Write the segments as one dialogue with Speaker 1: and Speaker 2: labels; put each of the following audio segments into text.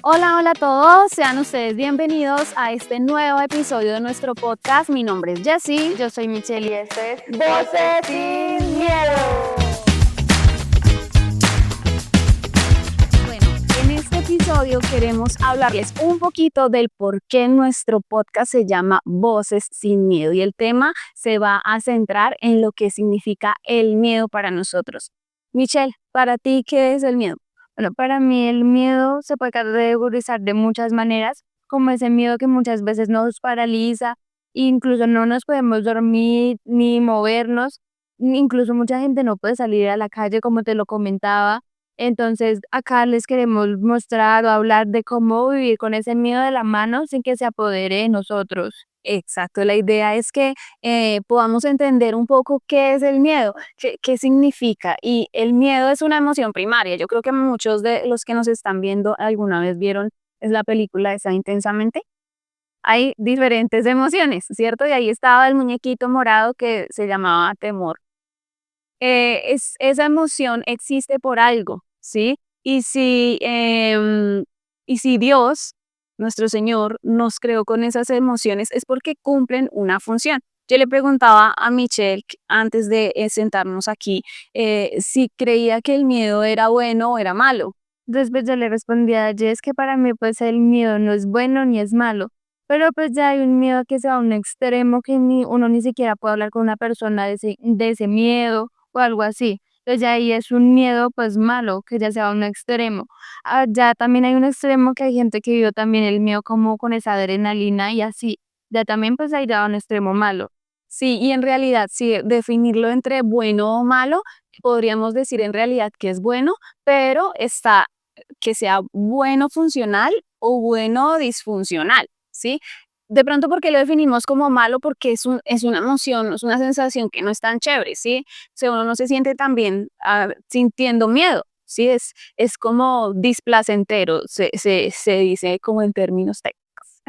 Speaker 1: Hola, hola a todos, sean ustedes bienvenidos a este nuevo episodio de nuestro podcast. Mi nombre es Jessie.
Speaker 2: Yo soy Michelle y esto es
Speaker 1: Voces sin Miedo. Bueno, en este episodio queremos hablarles un poquito del por qué nuestro podcast se llama Voces sin Miedo y el tema se va a centrar en lo que significa el miedo para nosotros. Michelle, para ti, ¿qué es el miedo?
Speaker 2: Bueno, para mí el miedo se puede categorizar de muchas maneras, como ese miedo que muchas veces nos paraliza, incluso no nos podemos dormir ni movernos, incluso mucha gente no puede salir a la calle como te lo comentaba. Entonces acá les queremos mostrar o hablar de cómo vivir con ese miedo de la mano sin que se apodere de nosotros.
Speaker 1: Exacto, la idea es que podamos entender un poco qué es el miedo, qué significa. Y el miedo es una emoción primaria. Yo creo que muchos de los que nos están viendo alguna vez vieron es la película esa Intensamente. Hay diferentes emociones, ¿cierto? Y ahí estaba el muñequito morado que se llamaba temor. Esa emoción existe por algo, ¿sí? Y si Dios, nuestro Señor, nos creó con esas emociones, es porque cumplen una función. Yo le preguntaba a Michelle antes de sentarnos aquí si creía que el miedo era bueno o era malo.
Speaker 2: Después yo le respondí a Jess que para mí pues el miedo no es bueno ni es malo, pero pues ya hay un miedo que se va a un extremo que uno ni siquiera puede hablar con una persona de ese miedo o algo así. Entonces ya ahí es un miedo pues malo que ya se va a un extremo. Ya también hay un extremo que hay gente que vive también el miedo como con esa adrenalina y así. Ya también pues ahí ya un extremo malo.
Speaker 1: Sí, y en realidad, si definirlo entre bueno o malo, podríamos decir en realidad que es bueno, pero está que sea bueno funcional o bueno disfuncional, ¿sí? De pronto, ¿porque lo definimos como malo? Porque es una emoción, es una sensación que no es tan chévere, ¿sí? O sea, uno no se siente tan bien sintiendo miedo, ¿sí? Es como displacentero, se dice como en términos técnicos.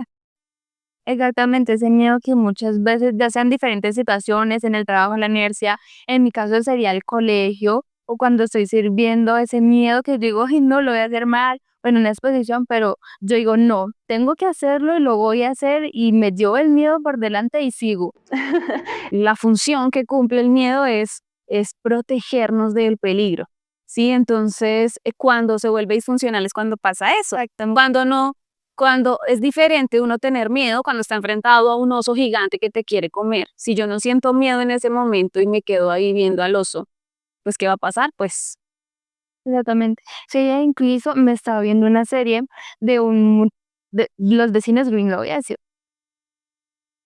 Speaker 2: Exactamente, ese miedo que muchas veces, ya sean diferentes situaciones, en el trabajo, en la universidad, en mi caso sería el colegio, o cuando estoy sirviendo, ese miedo que yo digo, ay, no, lo voy a hacer mal, o en una exposición, pero yo digo, no, tengo que hacerlo y lo voy a hacer, y me llevo el miedo por delante y sigo.
Speaker 1: La función que cumple el miedo es protegernos del peligro, ¿sí? Entonces, cuando se vuelve disfuncional es cuando pasa eso. Cuando no, cuando es diferente uno tener miedo cuando está enfrentado a un oso gigante que te quiere comer. Si yo no siento miedo en ese momento y me quedo ahí viendo al oso, pues ¿qué va a pasar? Pues
Speaker 2: Exactamente. Sí, incluso me estaba viendo una serie de los vecinos Green, lo voy a decir,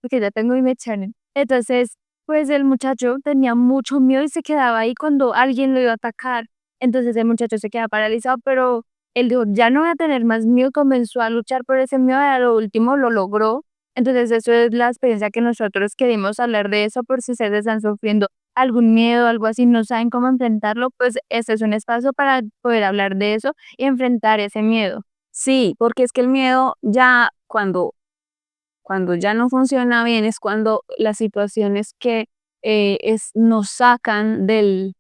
Speaker 2: porque ya tengo mi channel. Entonces, pues el muchacho tenía mucho miedo y se quedaba ahí cuando alguien lo iba a atacar. Entonces el muchacho se queda paralizado, pero él dijo, ya no voy a tener más miedo, comenzó a luchar por ese miedo y a lo último lo logró. Entonces eso es la experiencia que nosotros queremos hablar de eso por si ustedes están sufriendo algún miedo, algo así, no saben cómo enfrentarlo, pues este es un espacio para poder hablar de eso y enfrentar ese miedo.
Speaker 1: sí, porque es que el miedo ya cuando ya no funciona bien es cuando las situaciones que nos sacan del,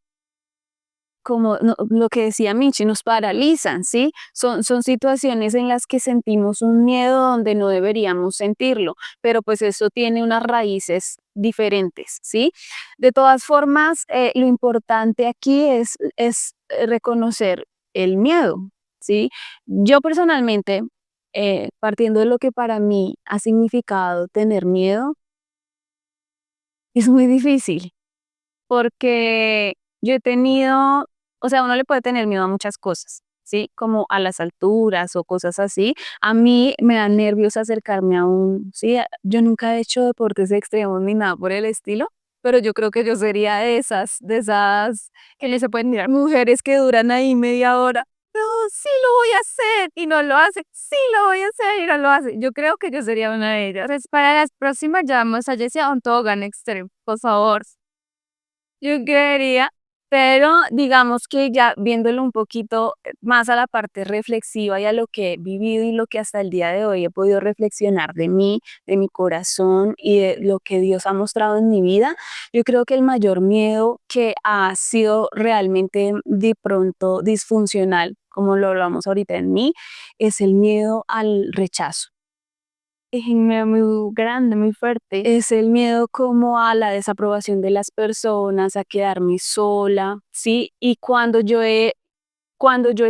Speaker 1: como lo que decía Michi, nos paralizan, ¿sí? Son situaciones en las que sentimos un miedo donde no deberíamos sentirlo, pero pues eso tiene unas raíces diferentes, ¿sí? De todas formas, lo importante aquí es reconocer el miedo, ¿sí? Yo personalmente, partiendo de lo que para mí ha significado tener miedo, es muy difícil porque yo he tenido, o sea, uno le puede tener miedo a muchas cosas, ¿sí? Como a las alturas o cosas así. A mí me da nervios acercarme a ¿sí? Yo nunca he hecho deportes extremos ni nada por el estilo, pero yo creo que yo sería de esas
Speaker 2: Que no se pueden mirar.
Speaker 1: mujeres que duran ahí media hora. No, sí lo voy a hacer y no lo hace. Sí lo voy a hacer y no lo hace. Yo creo que yo sería una de ellas.
Speaker 2: Pues para las próximas llamamos a Jessie a un Togan Extreme, por favor.
Speaker 1: Yo creería, pero digamos que ya viéndolo un poquito más a la parte reflexiva y a lo que he vivido y lo que hasta el día de hoy he podido reflexionar de mí, de mi corazón y de lo que Dios ha mostrado en mi vida, yo creo que el mayor miedo que ha sido realmente de pronto disfuncional, como lo hablamos ahorita en mí, es el miedo al rechazo.
Speaker 2: Es un miedo muy grande, muy fuerte.
Speaker 1: Es el miedo como a la desaprobación de las personas, a quedarme sola, ¿sí? Y cuando yo he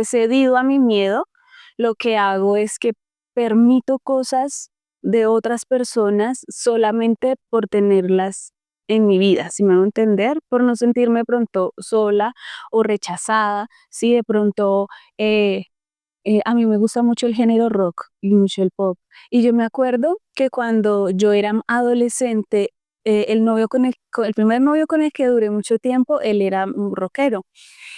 Speaker 1: cedido a mi miedo, lo que hago es que permito cosas de otras personas solamente por tenerlas en mi vida, si me hago entender, por no sentirme pronto sola o rechazada, si de pronto a mí me gusta mucho el género rock y mucho el pop. Y yo me acuerdo que cuando yo era adolescente, el primer novio con el que duré mucho tiempo, él era un rockero.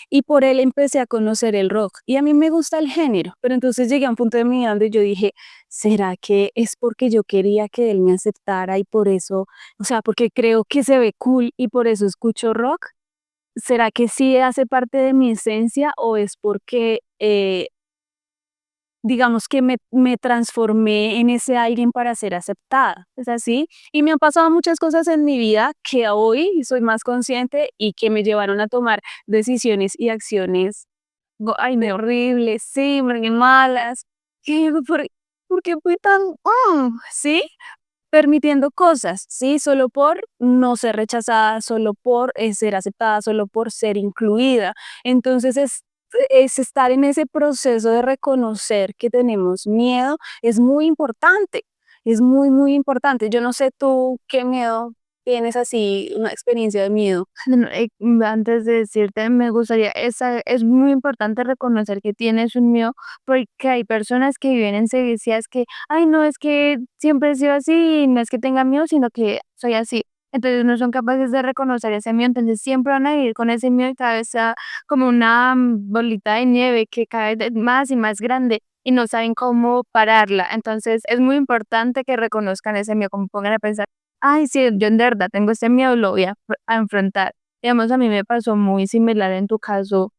Speaker 1: Y por él empecé a conocer el rock. Y a mí me gusta el género, pero entonces llegué a un punto de mi vida donde yo dije, ¿será que es porque yo quería que él me aceptara y por eso, o sea, porque creo que se ve cool y por eso escucho rock? ¿Será que sí hace parte de mi esencia o es porque digamos que me transformé en ese alguien para ser aceptada, ¿es así? Y me han pasado muchas cosas en mi vida que hoy soy más consciente y que me llevaron a tomar decisiones y acciones, ay, no, horribles, sí, muy malas. ¿Qué? ¿Por qué fui tan, sí? Permitiendo cosas, ¿sí? Solo por no ser rechazada, solo por ser aceptada, solo por ser incluida. Entonces es estar en ese proceso de reconocer que tenemos miedo, es muy importante, es muy, muy importante. Yo no sé tú qué miedo tienes así, una experiencia de miedo.
Speaker 2: No, antes de decirte, me gustaría, es muy importante reconocer que tienes un miedo, porque hay personas que viven enseguecidas que, ay, no, es que siempre he sido así, y no es que tenga miedo, sino que soy así. Entonces no son capaces de reconocer ese miedo, entonces siempre van a vivir con ese miedo y cada vez sea como una bolita de nieve que cada vez es más y más grande y no saben cómo pararla. Entonces es muy importante que reconozcan ese miedo, como pongan a pensar. Ay, sí, yo en verdad tengo este miedo, lo voy a enfrentar. Digamos, a mí me pasó muy similar en tu caso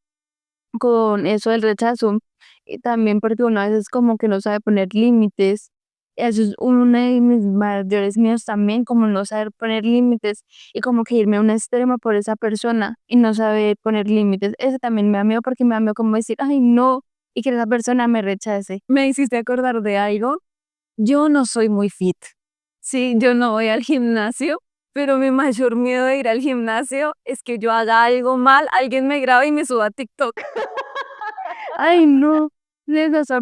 Speaker 2: con eso del rechazo, y también porque uno a veces como que no sabe poner límites. Eso es uno de mis mayores miedos también, como no saber poner límites y como que irme a un extremo por esa persona y no saber poner límites. Eso también me da miedo porque me da miedo como decir, ay, no, y que esa persona me rechace.
Speaker 1: Me hiciste acordar de algo. Yo no soy muy fit. Sí, yo no voy al gimnasio, pero mi mayor miedo de ir al gimnasio es que yo haga algo mal, alguien me grabe y me suba a TikTok.
Speaker 2: Ay, no. Eso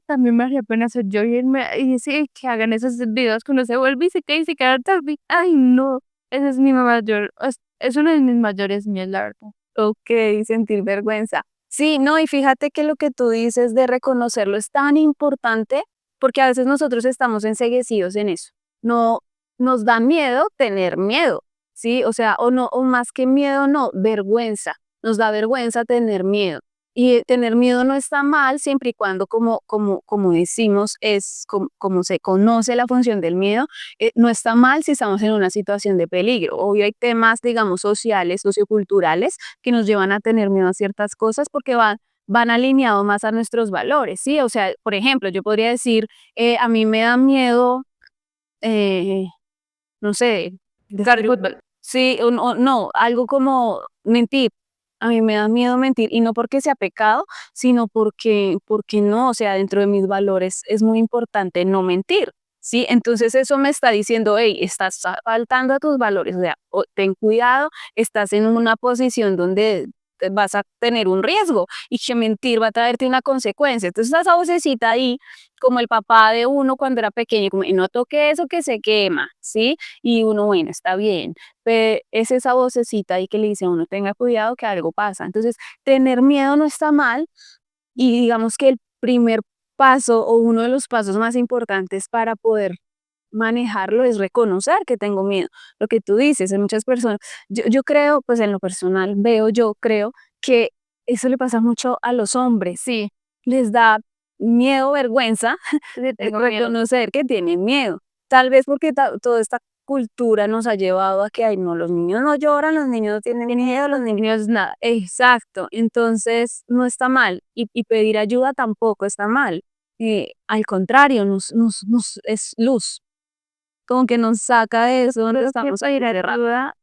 Speaker 2: también me haría pena ser yo irme y sí, que hagan esos videos que uno se vuelve y se cae y se queda tarde. Ay, no. Ese es mi mayor, es uno de mis mayores miedos, la verdad.
Speaker 1: Ok, sentir vergüenza. Sí, no, y fíjate que lo que tú dices de reconocerlo es tan importante porque a veces nosotros estamos enceguecidos en eso. No, nos da miedo tener miedo, ¿sí? O sea, o no, o más que miedo, no, vergüenza. Nos da vergüenza tener miedo. Y tener miedo no está mal siempre y cuando, como decimos, es como se conoce la función del miedo, no está mal si estamos en una situación de peligro. Obvio hay temas, digamos, sociales, socioculturales, que nos llevan a tener miedo a ciertas cosas porque van alineados más a nuestros valores, ¿sí? O sea, por ejemplo, yo podría decir, a mí me da miedo, eh, no sé,
Speaker 2: Jugar
Speaker 1: decir,
Speaker 2: fútbol.
Speaker 1: sí, o no, algo como mentir. A mí me da miedo mentir y no porque sea pecado, sino porque no, o sea, dentro de mis valores es muy importante no mentir, ¿sí? Entonces eso me está diciendo, hey, estás faltando a tus valores, o sea, ten cuidado, estás en una posición donde vas a tener un riesgo y que mentir va a traerte una consecuencia. Entonces esa vocecita ahí, como el papá de uno cuando era pequeño, como, no toque eso que se quema, ¿sí? Y uno, bueno, está bien, es esa vocecita ahí que le dice a uno, tenga cuidado que algo pasa. Entonces, tener miedo no está mal y digamos que el primer paso o uno de los pasos más importantes para poder manejarlo es reconocer que tengo miedo. Lo que tú dices, hay muchas personas, yo creo, pues en lo personal creo que eso le pasa mucho a los hombres,
Speaker 2: Sí,
Speaker 1: les da miedo, vergüenza
Speaker 2: sí, tengo miedo.
Speaker 1: reconocer que tienen miedo. Tal vez porque toda esta cultura nos ha llevado a que, ay, no, los niños no lloran, los niños no tienen miedo, los niños nada. Exacto. Entonces, no está mal. Y pedir ayuda tampoco está mal. Al contrario, es luz. Como que nos saca de eso donde
Speaker 2: Creo que
Speaker 1: estamos
Speaker 2: pedir
Speaker 1: encerrados.
Speaker 2: ayuda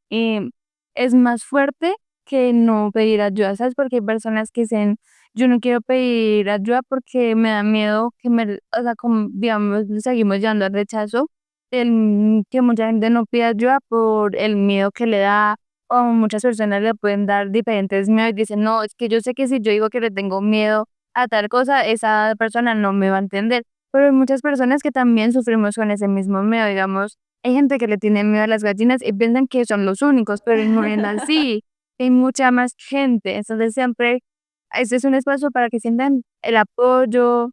Speaker 2: es más fuerte que no pedir ayuda, ¿sabes? Porque hay personas que dicen yo no quiero pedir ayuda porque me da miedo que o sea, como, digamos, seguimos llevando al rechazo, que mucha gente no pida ayuda por el miedo que le da, o muchas personas le pueden dar diferentes miedos y dicen, no, es que yo sé que si yo digo que le tengo miedo a tal cosa, esa persona no me va a entender. Pero hay muchas personas que también sufrimos con ese mismo miedo, digamos, hay gente que le tiene miedo a las gallinas y piensan que son los únicos, pero no es así. Hay mucha más gente. Entonces siempre, este es un espacio para que sientan el apoyo,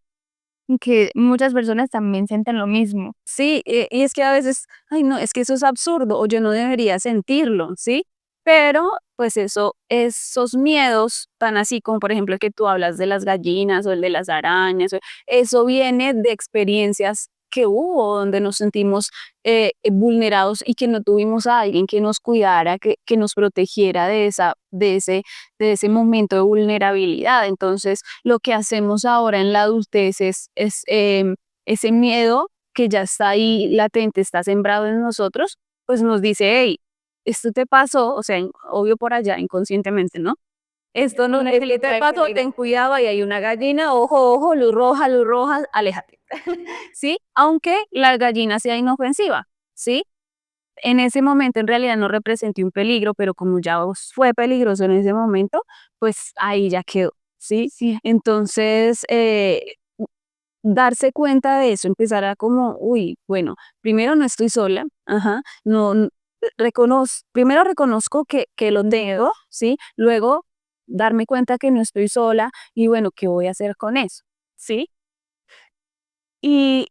Speaker 2: que muchas personas también sienten lo mismo.
Speaker 1: Sí, y es que a veces, ay no, es que eso es absurdo o yo no debería sentirlo, ¿sí? Pero pues esos miedos, tan así como por ejemplo el que tú hablas de las gallinas o el de las arañas, eso viene de experiencias que hubo donde nos sentimos vulnerados y que no tuvimos a alguien que nos cuidara, que nos protegiera de ese momento de vulnerabilidad. Entonces, lo que hacemos ahora en la adultez es ese miedo que ya está ahí latente, está sembrado en nosotros, pues nos dice, hey, esto te pasó, o sea, obvio por allá, inconscientemente, ¿no? Esto no,
Speaker 2: Una
Speaker 1: es
Speaker 2: que
Speaker 1: que
Speaker 2: le
Speaker 1: te
Speaker 2: trae
Speaker 1: pasó,
Speaker 2: peligro.
Speaker 1: ten cuidado, ahí hay una gallina, ojo, ojo, luz roja, aléjate, ¿sí? Aunque la gallina sea inofensiva, ¿sí? En ese momento en realidad no representé un peligro, pero como ya fue peligroso en ese momento, pues ahí ya quedó, ¿sí?
Speaker 2: Sí,
Speaker 1: Entonces, darse cuenta de eso, empezar a como, uy, bueno, primero no estoy sola, ajá, no, primero reconozco que lo tengo, ¿sí? Luego darme cuenta que no estoy sola y bueno, ¿qué voy a hacer con eso? ¿Sí? Y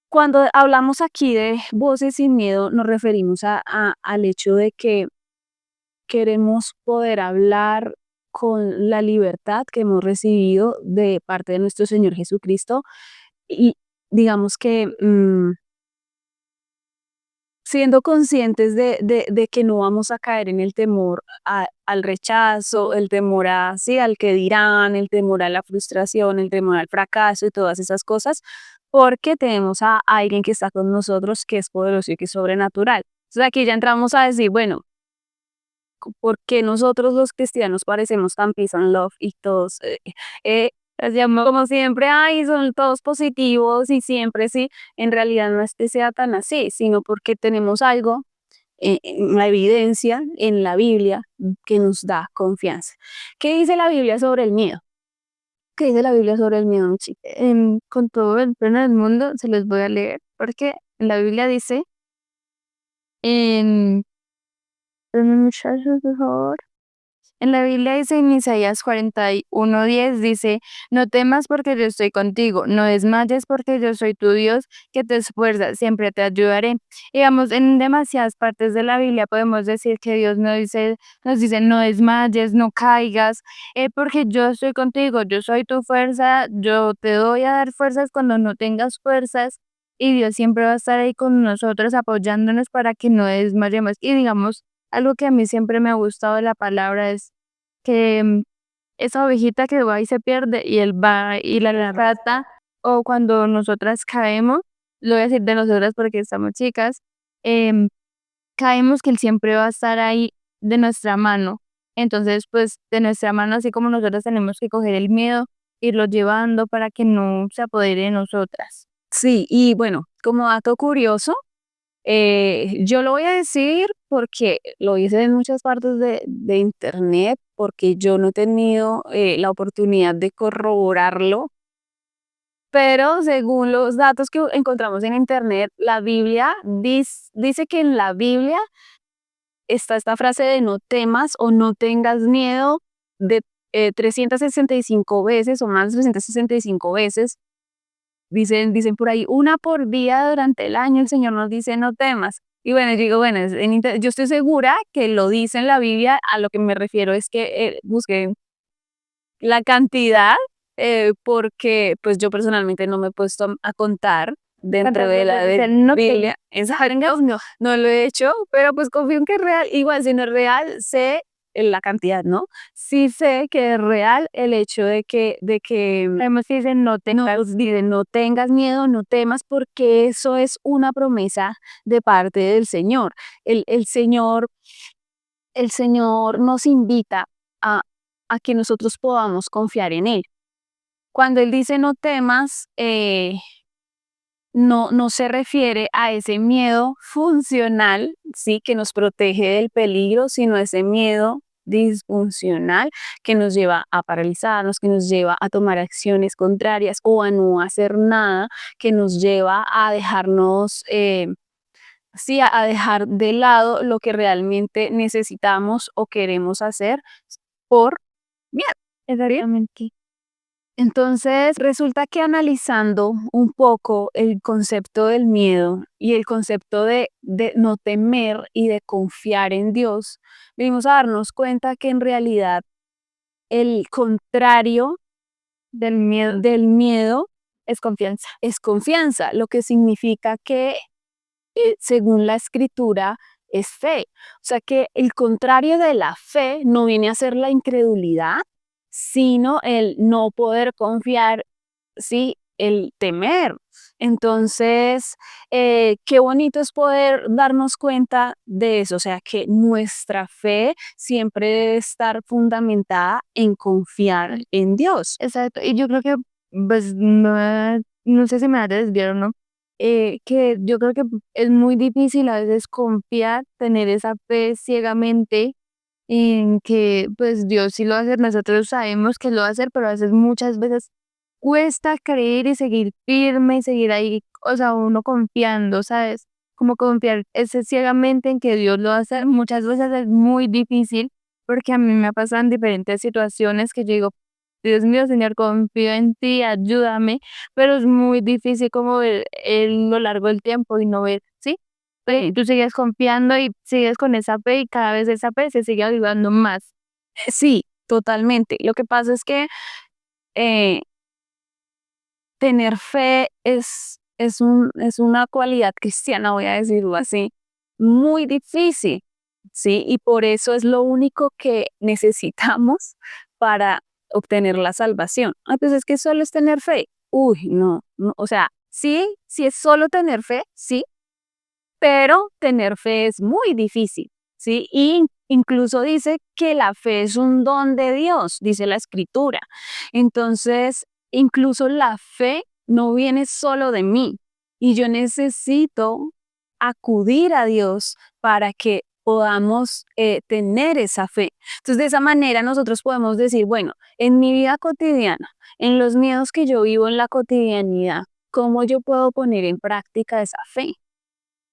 Speaker 1: cuando hablamos aquí de voces sin miedo, nos referimos al hecho de que queremos poder hablar con la libertad que hemos recibido de parte de nuestro Señor Jesucristo y digamos que siendo conscientes de que no vamos a caer en el temor al rechazo, el temor a, sí, al que dirán, el temor a la frustración, el temor al fracaso y todas esas cosas, porque tenemos a alguien que está con nosotros que es poderoso y que es sobrenatural. Entonces aquí ya entramos a decir, bueno, ¿por qué nosotros los cristianos parecemos tan peace and love y todos, les llamo como siempre, ay, son todos positivos y siempre sí? En realidad no es que sea tan así, sino porque tenemos algo en la evidencia, en la Biblia, que nos da confianza. ¿Qué dice la Biblia sobre el miedo? ¿Qué dice la Biblia sobre el miedo, chico?
Speaker 2: con todo el pena del mundo se los voy a leer, porque en la Biblia dice, en, espérenme, muchachos, por favor. En la Biblia dice en Isaías 41:10 dice, no temas porque yo estoy contigo, no desmayes porque yo soy tu Dios que te esfuerza, siempre te ayudaré. Digamos, en demasiadas partes de la Biblia podemos decir que Dios nos dice, no desmayes, no caigas, porque yo estoy contigo, yo soy tu fuerza, yo te doy a dar fuerzas cuando no tengas fuerzas. Y Dios siempre va a estar ahí con nosotros apoyándonos para que no desmayemos. Y digamos, algo que a mí siempre me ha gustado de la palabra es que, esa ovejita que va y se pierde y él va y la rescata, o cuando nosotras caemos, lo voy a decir de nosotras porque estamos chicas, em, caemos que él siempre va a estar ahí de nuestra mano. Entonces, pues, de nuestra mano, así como nosotras tenemos que coger el miedo, irlo llevando para que no se apodere de nosotras.
Speaker 1: Sí, y bueno, como dato curioso, yo lo voy a decir porque lo hice en muchas partes de internet, porque yo no he tenido la oportunidad de corroborarlo, pero según los datos que encontramos en internet, la Biblia dice que en la Biblia está esta frase de no temas o no tengas miedo de 365 veces o más de 365 veces. Dicen por ahí, una por día durante el año el Señor nos dice no temas. Y bueno, yo digo, bueno, yo estoy segura que lo dice en la Biblia, a lo que me refiero es que busqué la cantidad, porque pues yo personalmente no me he puesto a contar dentro
Speaker 2: ¿Cuántas
Speaker 1: de la
Speaker 2: veces dice no te
Speaker 1: Biblia, exacto, no lo he hecho, pero pues confío en que es real, igual si no es real, sé la cantidad, ¿no? Sí sé que es real el hecho de que
Speaker 2: sabemos que dicen no tengas?
Speaker 1: nos dicen, no tengas miedo, no temas, porque eso es una promesa de parte del Señor. El Señor, el Señor nos invita a, a que nosotros podamos confiar en Él. Cuando él dice no temas, no se refiere a ese miedo funcional, ¿sí? Que nos protege del peligro, sino a ese miedo disfuncional que nos lleva a paralizarnos, que nos lleva a tomar acciones contrarias o a no hacer nada, que nos lleva a dejarnos, sí, a dejar de lado lo que realmente necesitamos o queremos hacer por miedo, ¿sí?
Speaker 2: Exactamente.
Speaker 1: Entonces, resulta que analizando un poco el concepto del miedo y el concepto de no temer y de confiar en Dios, venimos a darnos cuenta que en realidad el contrario del miedo
Speaker 2: Es confianza.
Speaker 1: es confianza, lo que significa que según la escritura es fe. O sea que el contrario de la fe no viene a ser la incredulidad, sino el no poder confiar, sí, el temer. Entonces, qué bonito es poder darnos cuenta de eso, o sea, que nuestra fe siempre debe estar fundamentada en confiar en Dios.
Speaker 2: Exacto. Y yo creo que, pues, no sé si me va a desviar o no, que yo creo que es muy difícil a veces confiar, tener esa fe ciegamente en que, pues, Dios sí lo va a hacer, nosotros sabemos que lo va a hacer, pero a veces muchas veces cuesta creer y seguir firme y seguir ahí, o sea, uno confiando, ¿sabes? Como confiar ese ciegamente en que Dios lo va a hacer, muchas veces es muy difícil, porque a mí me ha pasado en diferentes situaciones que yo digo, Dios mío, Señor, confío en ti, ayúdame, pero es muy difícil como ver lo largo del tiempo y no ver, ¿sí? Y
Speaker 1: Sí,
Speaker 2: tú sigues confiando y sigues con esa fe y cada vez esa fe se sigue avivando más.
Speaker 1: sí, totalmente. Lo que pasa es que eh, tener fe es una cualidad cristiana, voy a decirlo así, muy difícil, ¿sí? Y por eso es lo único que necesitamos para obtener la salvación. Ah, pues es que solo es tener fe. Uy, no, no, o sea, sí, sí es solo tener fe, sí, pero tener fe es muy difícil, ¿sí? Y incluso dice que la fe es un don de Dios, dice la escritura. Entonces, incluso la fe no viene solo de mí y yo necesito acudir a Dios para que podamos tener esa fe. Entonces, de esa manera nosotros podemos decir, bueno, en mi vida cotidiana, en los miedos que yo vivo en la cotidianidad, ¿cómo yo puedo poner en práctica esa fe?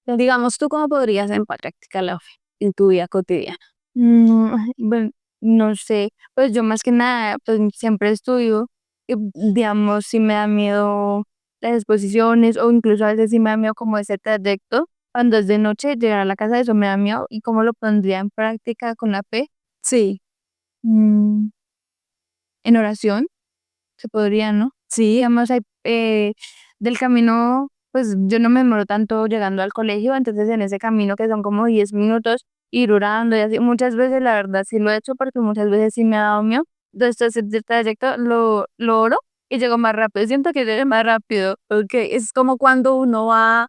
Speaker 1: Digamos, ¿tú cómo podrías en práctica la fe en tu vida cotidiana?
Speaker 2: Bueno, no sé, pues yo más que nada, pues siempre estudio, y, digamos, si me da miedo las exposiciones o incluso a veces sí me da miedo como ese trayecto, cuando es de noche llegar a la casa, eso me da miedo y cómo lo pondría en práctica con la fe.
Speaker 1: Sí,
Speaker 2: Mm, en oración, se podría, ¿no?
Speaker 1: sí,
Speaker 2: Digamos, hay, del camino, pues yo no me demoro tanto llegando al colegio, entonces en ese camino que son como 10 minutos, ir orando y así, muchas veces la verdad sí lo he hecho porque muchas veces sí me ha dado miedo, entonces ese trayecto lo oro y llego más rápido, siento que llego más rápido.
Speaker 1: ok. Es como cuando uno va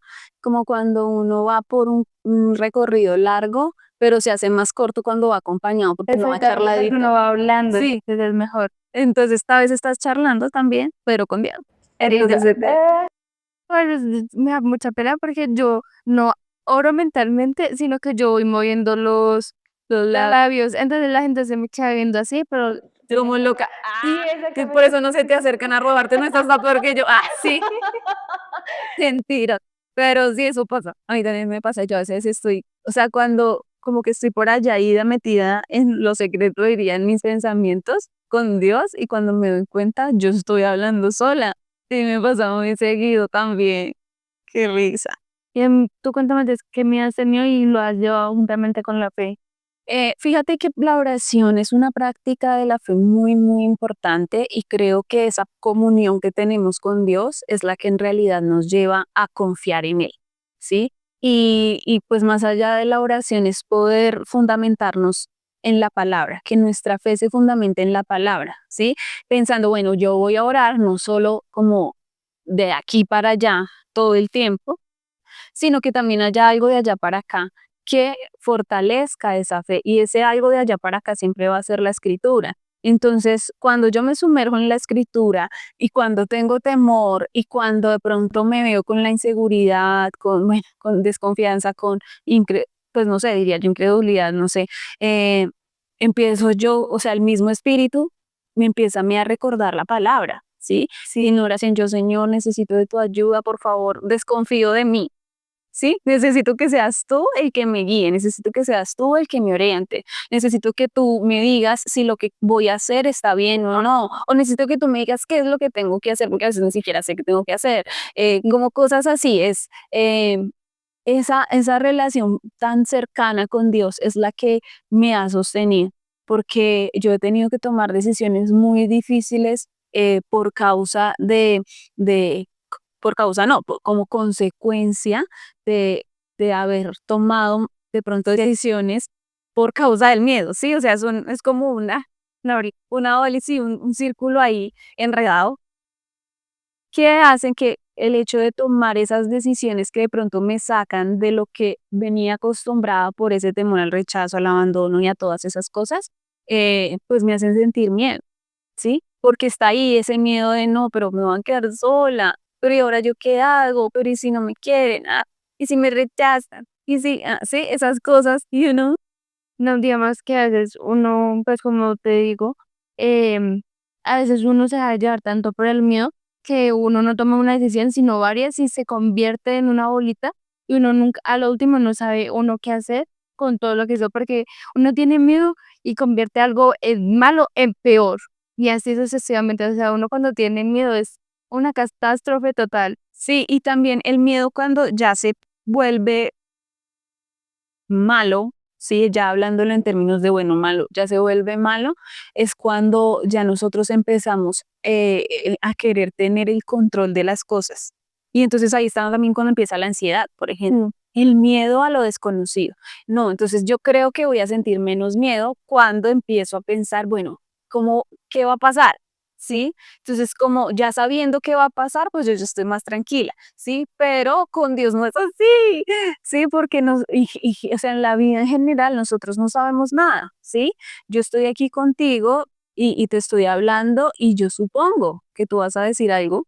Speaker 1: por un recorrido largo, pero se hace más corto cuando va acompañado porque uno va
Speaker 2: Exactamente, porque
Speaker 1: charladito.
Speaker 2: uno va hablando,
Speaker 1: Sí,
Speaker 2: entonces es mejor.
Speaker 1: entonces esta vez estás charlando también, pero con Dios.
Speaker 2: Y yo,
Speaker 1: Entonces,
Speaker 2: pues, me da mucha pena porque yo no oro mentalmente, sino que yo voy moviendo
Speaker 1: los
Speaker 2: los
Speaker 1: labios
Speaker 2: labios. Entonces la gente se me queda viendo así, pero
Speaker 1: como loca.
Speaker 2: sí,
Speaker 1: Que por
Speaker 2: exactamente.
Speaker 1: eso no se te acercan a robarte, no estás más peor que yo. Ah, sí. Mentira. Pero sí, eso pasa. A mí también me pasa. Yo a veces estoy, o sea, cuando como que estoy por allá ida metida en lo secreto, diría, en mis pensamientos con Dios, y cuando me doy cuenta, yo estoy hablando sola. Sí, me pasa muy seguido también. Qué risa.
Speaker 2: Y tú cuéntame de qué me has tenido y lo has llevado juntamente con la fe.
Speaker 1: Fíjate que la oración es una práctica de la fe muy, muy importante y creo que esa comunión que tenemos con Dios es la que en realidad nos lleva a confiar en Él, ¿sí? Y pues más allá de la oración es poder fundamentarnos en la palabra, que nuestra fe se fundamente en la palabra, ¿sí? Pensando, bueno, yo voy a orar no solo como de aquí para allá todo el tiempo, sino que también haya algo de allá para acá que fortalezca esa fe. Y ese algo de allá para acá siempre va a ser la escritura. Entonces, cuando yo me sumerjo en la escritura y cuando tengo temor y cuando de pronto me veo con la inseguridad, con, bueno, con desconfianza, con, pues no sé, diría yo incredulidad, no sé, eh, empiezo yo, o sea, el mismo espíritu me empieza a mí a recordar la palabra, ¿sí? Sí, en oración, yo, Señor, necesito de tu ayuda, por favor, desconfío de mí. ¿Sí? Necesito que seas tú el que me guíe, necesito que seas tú el que me oriente, necesito que tú me digas si lo que voy a hacer está bien o no, o necesito que tú me digas qué es lo que tengo que hacer, porque a veces ni siquiera sé qué tengo que hacer, como cosas así, esa relación tan cercana con Dios es la que me ha sostenido, porque yo he tenido que tomar decisiones muy difíciles por causa de por causa no, como consecuencia de, de haber tomado de pronto decisiones por causa del miedo, ¿sí? O sea, es como una ola, sí, un círculo ahí enredado que hacen que el hecho de tomar esas decisiones que de pronto me sacan de lo que venía acostumbrada por ese temor al rechazo, al abandono y a todas esas cosas, pues me hacen sentir miedo. ¿Sí? Porque está ahí ese miedo de no, pero me van a quedar sola, pero ¿y ahora yo qué hago? Pero ¿y si no me quieren? ¿Y si me rechazan? ¿Y si, sí, esas cosas,
Speaker 2: No, digamos que a veces uno, pues como te digo, em, a veces uno se deja llevar tanto por el miedo que uno no toma una decisión, sino varias y se convierte en una bolita y uno nunca, a lo último no sabe uno qué hacer con todo lo que hizo, porque uno tiene miedo y convierte algo en malo en peor. Y así sucesivamente, o sea, uno cuando tiene miedo es una catástrofe total.
Speaker 1: Sí, y también el miedo cuando ya se vuelve malo, sí, ya hablándolo en términos de bueno, malo, ya se vuelve malo, es cuando ya nosotros empezamos a querer tener el control de las cosas. Y entonces ahí está también cuando empieza la ansiedad, por ejemplo, el miedo a lo desconocido. No, entonces yo creo que voy a sentir menos miedo cuando empiezo a pensar, bueno, ¿cómo, qué va a pasar? ¿Sí? Entonces, como ya sabiendo qué va a pasar, pues yo ya estoy más tranquila, ¿sí? Pero con Dios no es así. Sí, porque o sea, en la vida en general nosotros no sabemos nada, ¿sí? Yo estoy aquí contigo y te estoy hablando y yo supongo que tú vas a decir algo,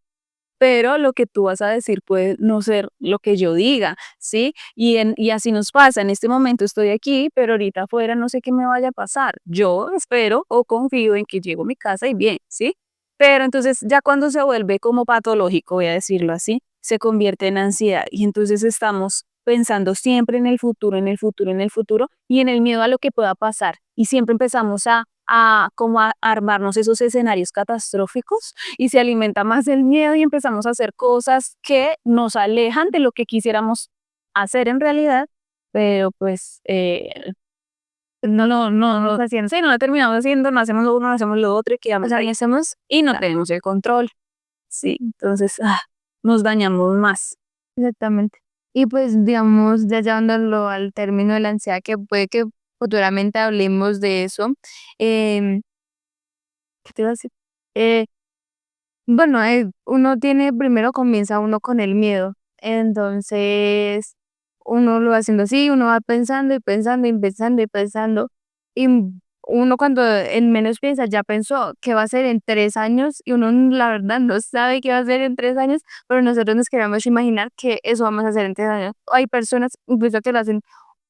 Speaker 1: pero lo que tú vas a decir puede no ser lo que yo diga, ¿sí? Y así nos pasa, en este momento estoy aquí, pero ahorita afuera no sé qué me vaya a pasar. Yo espero o confío en que llego a mi casa y bien, ¿sí? Pero entonces ya cuando se vuelve como patológico, voy a decirlo así, se convierte en ansiedad y entonces estamos pensando siempre en el futuro, en el futuro, en el futuro y en el miedo a lo que pueda pasar y siempre empezamos a como a armarnos esos escenarios catastróficos y se alimenta más el miedo y empezamos a hacer cosas que nos alejan de lo que quisiéramos hacer en realidad, pero pues no,
Speaker 2: Haciendo.
Speaker 1: sí, no lo terminamos haciendo, no hacemos lo uno, no hacemos lo otro y
Speaker 2: O
Speaker 1: quedamos
Speaker 2: sea,
Speaker 1: ahí
Speaker 2: ya hacemos,
Speaker 1: y no tenemos el control, sí, entonces nos dañamos más.
Speaker 2: exactamente. Y pues, digamos, ya llevándolo al término de la ansiedad, que puede que futuramente hablemos de eso. em, ¿Qué te iba a decir? Eh, bueno, uno tiene, primero comienza uno con el miedo. Entonces, uno lo va haciendo así, uno va pensando y pensando y pensando y pensando. Y uno cuando en menos piensa, ya pensó que va a ser en 3 años y uno la verdad no sabe qué va a ser en 3 años, pero nosotros nos queremos imaginar que eso vamos a hacer en 3 años. Hay personas incluso que lo hacen,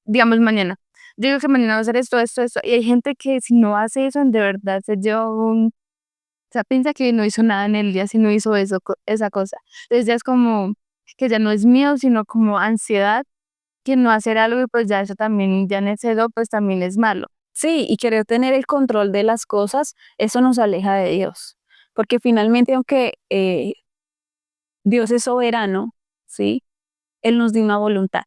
Speaker 2: digamos, mañana. Yo digo que mañana va a hacer esto, esto, esto. Y hay gente que si no hace eso, de verdad se lleva o sea, piensa que no hizo nada en el día si no hizo eso, esa cosa. Entonces ya es como que ya no es miedo, sino como ansiedad, que no hacer algo y pues ya eso también, ya en exceso, pues también es malo.
Speaker 1: Sí, y querer tener el control de las cosas, eso nos aleja de Dios, porque finalmente aunque Dios es soberano, ¿sí? Él nos dio una voluntad,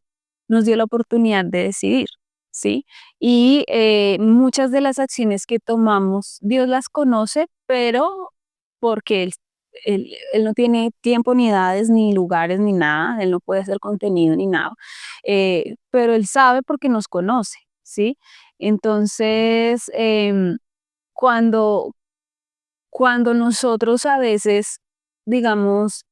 Speaker 1: nos dio la oportunidad de decidir, ¿sí? Y muchas de las acciones que tomamos, Dios las conoce, pero porque él no tiene tiempo, ni edades, ni lugares, ni nada, Él no puede hacer contenido, ni nada, pero Él sabe porque nos conoce, ¿sí? Entonces, cuando, cuando nosotros a veces, digamos,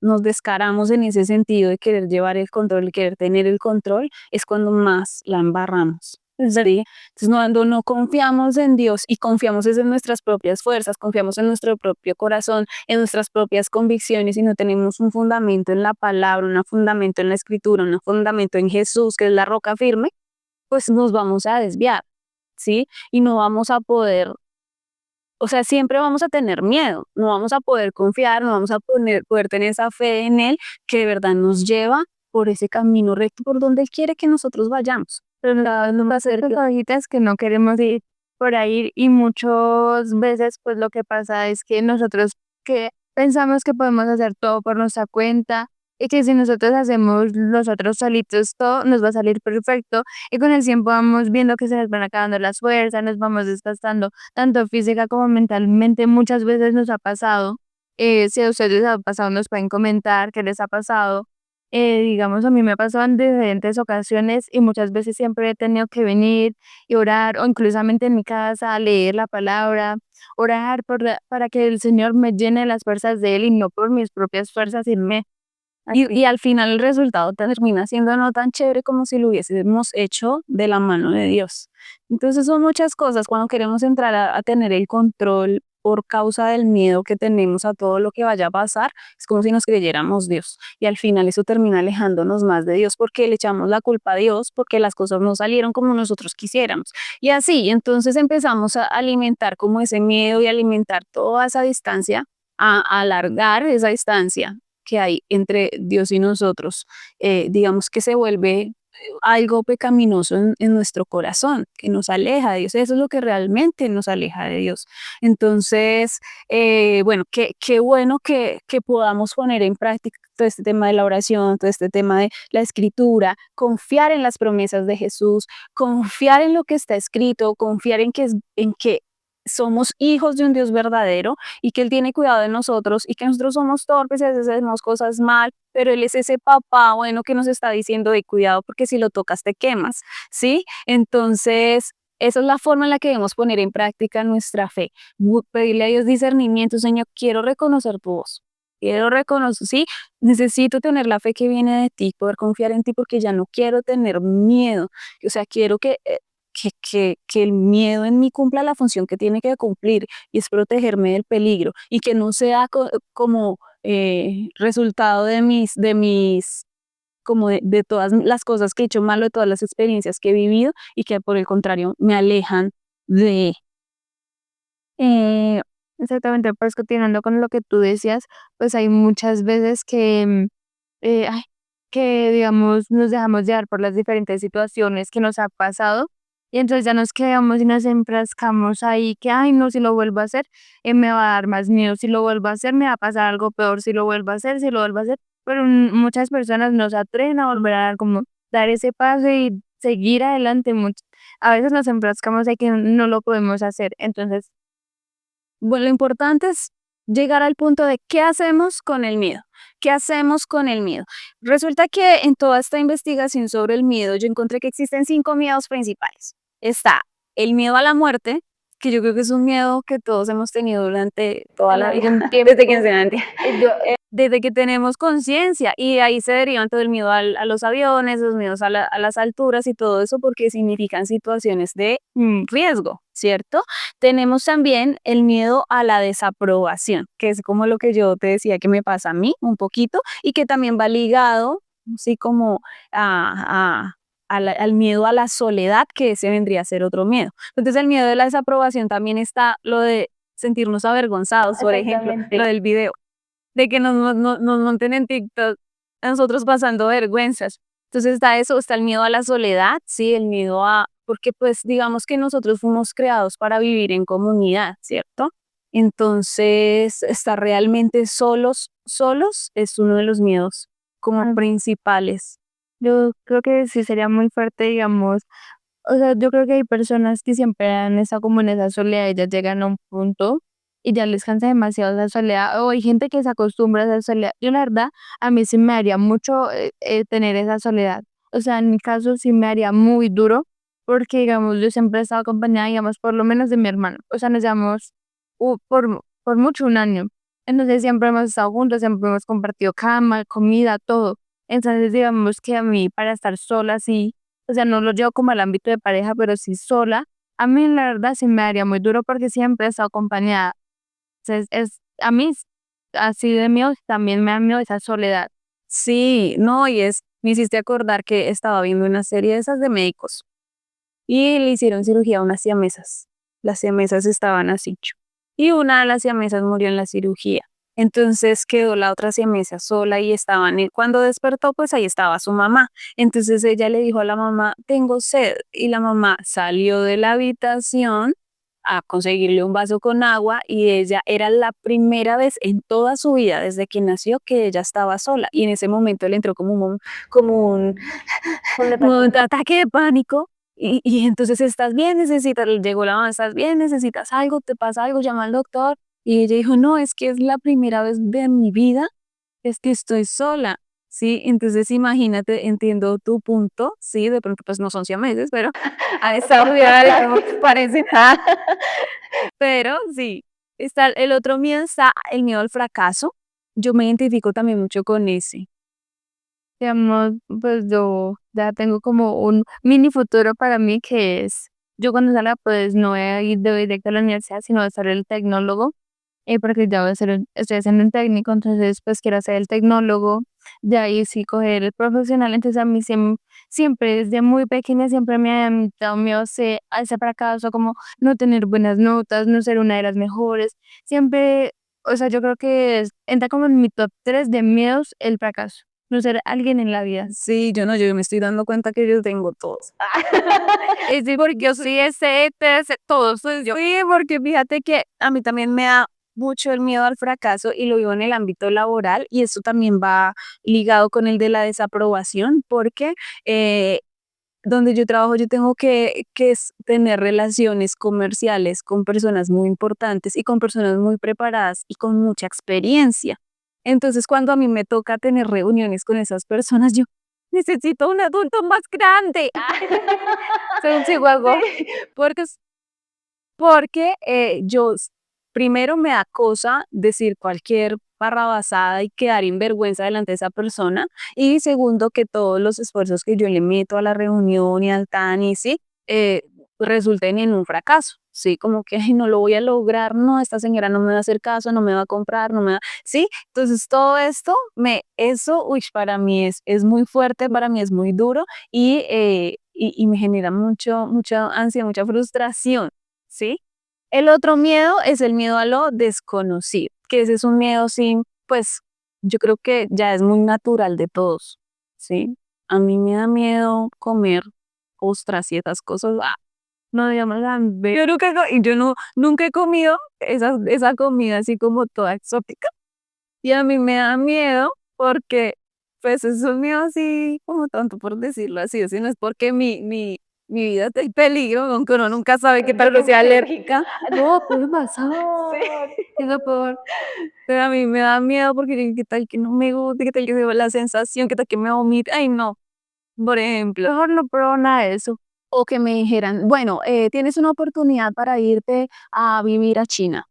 Speaker 1: nos descaramos en ese sentido de querer llevar el control, querer tener el control, es cuando más la embarramos. ¿sí? Entonces, cuando no confiamos en Dios y confiamos es en nuestras propias fuerzas, confiamos en nuestro propio corazón, en nuestras propias convicciones y no tenemos un fundamento en la palabra, un fundamento en la escritura, un fundamento en Jesús, que es la roca firme, pues nos vamos a desviar, ¿sí? Y no vamos a poder, o sea, siempre vamos a tener miedo, no vamos a poder confiar, no vamos a poder tener esa fe en Él que de verdad nos lleva por ese camino recto por donde Él quiere que nosotros vayamos.
Speaker 2: Pero cada vez nos va a hacer cositas que no queremos ir por ahí y muchas veces pues lo que pasa es que nosotros que pensamos que podemos hacer todo por nuestra cuenta y que si nosotros hacemos nosotros solitos todo nos va a salir perfecto y con el tiempo vamos viendo que se nos van acabando las fuerzas, nos vamos desgastando tanto física como mentalmente. Muchas veces nos ha pasado, si a ustedes les ha pasado nos pueden comentar qué les ha pasado. Digamos, a mí me pasó en diferentes ocasiones y muchas veces siempre he tenido que venir y orar, o inclusamente en mi casa, leer la palabra, orar para que el Señor me llene de las fuerzas de Él y no por mis propias fuerzas irme
Speaker 1: Y al final el resultado termina siendo no tan chévere como si lo hubiésemos hecho de la mano de Dios. Entonces son muchas cosas cuando queremos entrar a tener el control por causa del miedo que tenemos a todo lo que vaya a pasar, es como si nos creyéramos Dios. Y al final eso termina alejándonos más de Dios porque le echamos la culpa a Dios porque las cosas no salieron como nosotros quisiéramos. Y así, entonces empezamos a alimentar como ese miedo y alimentar toda esa distancia, a alargar esa distancia que hay entre Dios y nosotros, digamos que se vuelve algo pecaminoso en nuestro corazón, que nos aleja de Dios. Eso es lo que realmente nos aleja de Dios. Entonces, bueno, qué bueno que podamos poner en práctica todo este tema de la oración, todo este tema de la escritura, confiar en las promesas de Jesús, confiar en lo que está escrito, confiar en que somos hijos de un Dios verdadero y que Él tiene cuidado de nosotros y que nosotros somos torpes y a veces hacemos cosas mal, pero Él es ese papá bueno que nos está diciendo de cuidado porque si lo tocas te quemas, ¿sí? Entonces, esa es la forma en la que debemos poner en práctica nuestra fe. Pedirle a Dios discernimiento, Señor, quiero reconocer tu voz. Quiero reconocer, sí, necesito tener la fe que viene de ti, poder confiar en ti porque ya no quiero tener miedo. O sea, quiero que el miedo en mí cumpla la función que tiene que cumplir y es protegerme del peligro y que no sea como resultado de mis, como de todas las cosas que he hecho malo, de todas las experiencias que he vivido y que por el contrario me alejan de...
Speaker 2: Eh, exactamente, pues continuando con lo que tú decías, pues hay muchas veces que, ay, que digamos nos dejamos llevar por las diferentes situaciones que nos ha pasado y entonces ya nos quedamos y nos enfrascamos ahí que, ay, no, si lo vuelvo a hacer, me va a dar más miedo, si lo vuelvo a hacer, me va a pasar algo peor, si lo vuelvo a hacer, si lo vuelvo a hacer, pero muchas personas no se atreven a volver a dar como dar ese paso y seguir adelante. A veces nos enfrascamos ahí que no lo podemos hacer, entonces
Speaker 1: Bueno, lo importante es llegar al punto de qué hacemos con el miedo. ¿Qué hacemos con el miedo? Resulta que en toda esta investigación sobre el miedo, yo encontré que existen 5 miedos principales. Está el miedo a la muerte, que yo creo que es un miedo que todos hemos tenido durante toda
Speaker 2: en
Speaker 1: la vida,
Speaker 2: algún
Speaker 1: desde que
Speaker 2: tiempo, yo,
Speaker 1: desde que tenemos conciencia y de ahí se derivan todo el miedo a los aviones, los miedos a las alturas y todo eso porque significan situaciones de riesgo, ¿cierto? Tenemos también el miedo a la desaprobación, que es como lo que yo te decía que me pasa a mí un poquito y que también va ligado, así como al miedo a la soledad, que ese vendría a ser otro miedo. Entonces el miedo de la desaprobación también está lo de sentirnos avergonzados, por ejemplo, lo
Speaker 2: exactamente.
Speaker 1: del video de que nos monten en TikTok a nosotros pasando vergüenzas. Entonces está eso, está el miedo a la soledad, sí, el miedo a, porque pues digamos que nosotros fuimos creados para vivir en comunidad, ¿cierto? Entonces, estar realmente solos es uno de los miedos como
Speaker 2: Ah,
Speaker 1: principales.
Speaker 2: yo creo que sí sería muy fuerte, digamos, o sea, yo creo que hay personas que siempre han estado como en esa soledad y ya llegan a un punto y ya les cansa demasiado esa soledad, o hay gente que se acostumbra a esa soledad. Yo la verdad, a mí sí me haría mucho tener esa soledad. O sea, en mi caso sí me haría muy duro porque, digamos, yo siempre he estado acompañada, digamos, por lo menos de mi hermano. O sea, nos llevamos por mucho un año. Entonces siempre hemos estado juntos, siempre hemos compartido cama, comida, todo. Entonces digamos que a mí para estar sola así o sea, no lo llevo como al ámbito de pareja, pero sí sola, a mí la verdad sí me daría muy duro porque siempre he estado acompañada. Entonces, a mí, así de miedo, también me da miedo esa soledad.
Speaker 1: Sí, no, me hiciste acordar que estaba viendo una serie de esas de médicos y le hicieron cirugía a unas siamesas. Las siamesas estaban así. Y una de las siamesas murió en la cirugía. Entonces quedó la otra siamesa sola y cuando despertó, pues ahí estaba su mamá. Entonces ella le dijo a la mamá, tengo sed. Y la mamá salió de la habitación a conseguirle un vaso con agua y ella era la primera vez en toda su vida, desde que nació, que ella estaba sola. Y en ese momento le entró como un
Speaker 2: Un
Speaker 1: un
Speaker 2: ataque.
Speaker 1: ataque de pánico. Y entonces, ¿estás bien? Llegó la mamá, ¿estás bien? ¿Necesitas algo? ¿Te pasa algo? Llama al doctor. Y ella dijo, no, es que es la primera vez de mi vida, es que estoy sola. Sí, entonces imagínate, entiendo tu punto, sí, de pronto pues no son siameses, pero a esa edad no parece nada, pero sí, está el otro miedo, está el miedo al fracaso. Yo me identifico también mucho con ese.
Speaker 2: Digamos, pues yo ya tengo como un mini futuro para mí que es, yo cuando salga pues no voy a ir de directo a la universidad, sino voy a hacer el tecnólogo, porque ya voy a hacer, estoy haciendo un técnico, entonces pues quiero hacer el tecnólogo, de ahí sí coger el profesional, entonces a mí siempre desde muy pequeña siempre me ha dado miedo a ese fracaso, como no tener buenas notas, no ser una de las mejores, siempre, o sea, yo creo que entra como en mi top 3 de miedos el fracaso, no ser alguien en la vida.
Speaker 1: Sí, yo me estoy dando cuenta que yo tengo todos.
Speaker 2: Sí, porque yo soy ese, ese, todo soy yo.
Speaker 1: Sí, porque fíjate que a mí también me da mucho el miedo al fracaso y lo vivo en el ámbito laboral y esto también va ligado con el de la desaprobación porque eh, donde yo trabajo yo tengo que tener relaciones comerciales con personas muy importantes y con personas muy preparadas y con mucha experiencia. Entonces cuando a mí me toca tener reuniones con esas personas, yo necesito un adulto más grande.
Speaker 2: Soy un chihuahua.
Speaker 1: Sí, porque primero me da cosa decir cualquier barrabasada y quedar en vergüenza delante de esa persona. Y segundo, que todos los esfuerzos que yo le meto a la reunión y al tan y sí, eh, resulten en un fracaso. Sí, como que "Ay, no lo voy a lograr, no, esta señora no me va a hacer caso, no me va a comprar, no me va, sí, entonces todo esto, eso, uy, para mí es muy fuerte, para mí es muy duro y me genera mucha ansia, mucha frustración. ¿Sí? El otro miedo es el miedo a lo desconocido, que ese es un miedo sin, pues, yo creo que ya es muy natural de todos, ¿sí? A mí me da miedo comer ostras y esas cosas,
Speaker 2: No, digamos,
Speaker 1: yo nunca he comido esa comida así como toda exótica. Y a mí me da miedo porque, pues, es un miedo así como tonto, por decirlo así, o sea, no es porque mi vida está en peligro, aunque uno nunca sabe qué tal vez sea alérgica.
Speaker 2: no, puede pasar.
Speaker 1: Sí.
Speaker 2: Es lo peor.
Speaker 1: Pero a mí me da miedo porque digo, qué tal que no me guste, qué tal que sea la sensación, qué tal que me vomite, ay no, por ejemplo.
Speaker 2: Mejor no pruebo nada de eso.
Speaker 1: O que me dijeran, bueno, tienes una oportunidad para irte a vivir a China.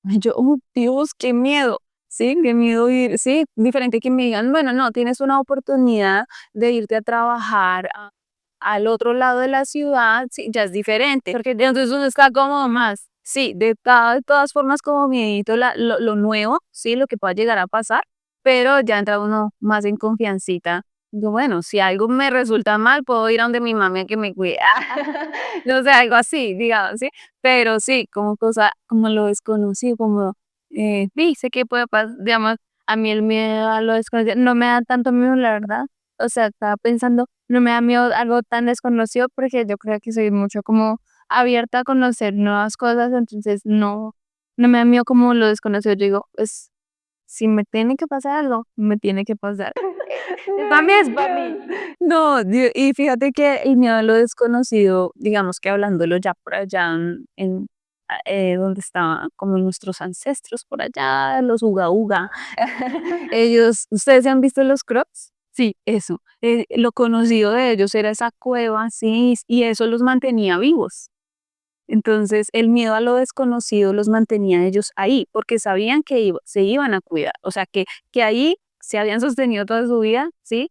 Speaker 1: Y yo, oh, Dios, qué miedo. Sí, qué miedo ir, sí, diferente que me digan, bueno, no, tienes una oportunidad de irte a trabajar al otro lado de la ciudad, sí, ya es diferente.
Speaker 2: Porque entonces uno está como más.
Speaker 1: Sí, de todas formas como miedito lo nuevo, sí, lo que pueda llegar a pasar, pero ya entra uno más en confiancita. Digo, bueno, si algo me resulta mal, puedo ir a donde mi mami a que me cuide. No sé, algo así, digamos, ¿sí? Pero sí, como cosa, como lo desconocido, como,
Speaker 2: Sí, sé que puede pasar, digamos, a mí el miedo a lo desconocido no me da tanto miedo, la verdad. O sea, estaba pensando, no me da miedo algo tan desconocido porque yo creo que soy mucho como abierta a conocer nuevas cosas, entonces no me da miedo como lo desconocido. Yo digo, pues, si me tiene que pasar algo, me tiene que pasar. Para mí es para mí.
Speaker 1: no, y fíjate que el miedo a lo desconocido, digamos que hablándolo ya por allá donde estaban como nuestros ancestros por allá, los uga uga, ellos, ¿ustedes se han visto los Crocs? Sí, eso. Lo conocido de ellos era esa cueva, sí, y eso los mantenía vivos. Entonces, el miedo a lo desconocido los mantenía a ellos ahí, porque sabían que se iban a cuidar, o sea, que ahí se habían sostenido toda su vida, ¿sí?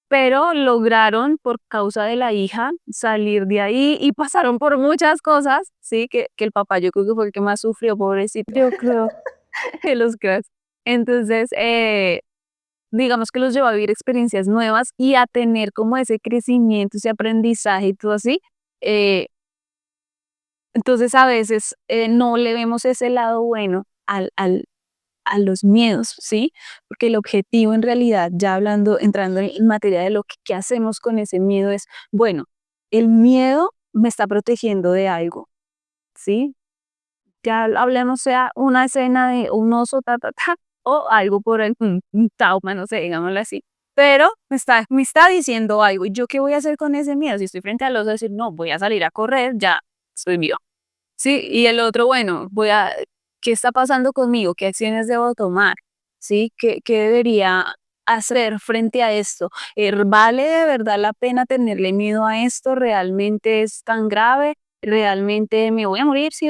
Speaker 1: pero lograron por causa de la hija salir de ahí y pasaron por muchas cosas, ¿sí? Que el papá yo creo que fue el que más sufrió, pobrecito,
Speaker 2: Yo creo.
Speaker 1: de los cracks. Entonces, digamos que los llevó a vivir experiencias nuevas y a tener como ese crecimiento, ese aprendizaje y todo así. eh, entonces a veces no le vemos ese lado bueno a los miedos, ¿sí? Porque el objetivo en realidad, ya hablando, entrando en materia de lo que qué hacemos con ese miedo es, bueno, el miedo me está protegiendo de algo, ¿sí? Ya hablemos sea una escena de un oso, ta, ta, ta, o algo por el un trauma, no sé, digámoslo así. Pero me está diciendo algo. ¿Y yo qué voy a hacer con ese miedo? Si estoy frente al oso, decir, no, voy a salir a correr, ya estoy vivo. Sí, y el otro, bueno, ¿qué está pasando conmigo? ¿Qué acciones debo tomar? ¿Sí? ¿Qué debería hacer frente a esto? ¿Vale de verdad la pena tenerle miedo a esto? ¿Realmente es tan grave? ¿Realmente me voy a morir? ¿Sí?